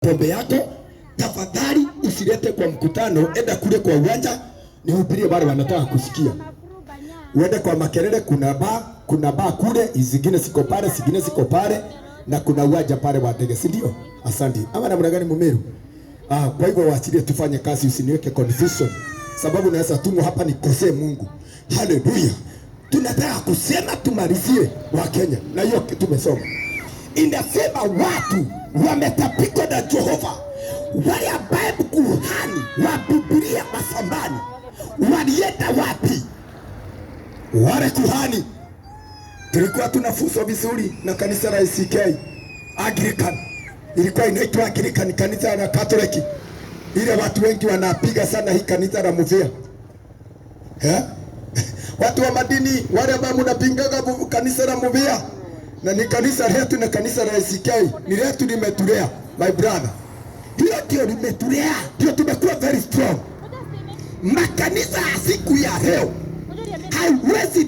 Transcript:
pombe yako, tafadhali usilete kwa mkutano, enda kule kwa uwanja nihubirie wale wanataka kusikia. Uende kwa makelele, kuna baa kule, zingine ziko pale, zingine ziko pale, na kuna uwanja pale wa ndege, si ndio? Asante. Ama namna gani Mumeru? Kwa hivyo waachilie tufanye kazi, usiniweke confusion. Sababu naweza tumu hapa nikosee Mungu. Haleluya. Tunataka kusema tumalizie wa Kenya. Na hiyo tumesoma. Inasema watu wametapikwa na Jehova. Wale ambaye kuhani wa Biblia masambani walienda wapi? Wale kuhani tulikuwa tunafunzwa vizuri na kanisa la ACK Anglican. Ilikuwa inaitwa Anglican, kanisa la Katoliki. Ile watu wengi wanapiga sana hii kanisa la Muvia. Watu wa madini wale ambao mnapingaga kanisa la Muvia, na ni kanisa letu na kanisa la ACK ni letu, limetulea my brother. Hiyo ndio limetulea, ndio tumekuwa very strong. Makanisa ya siku ya leo haiwezi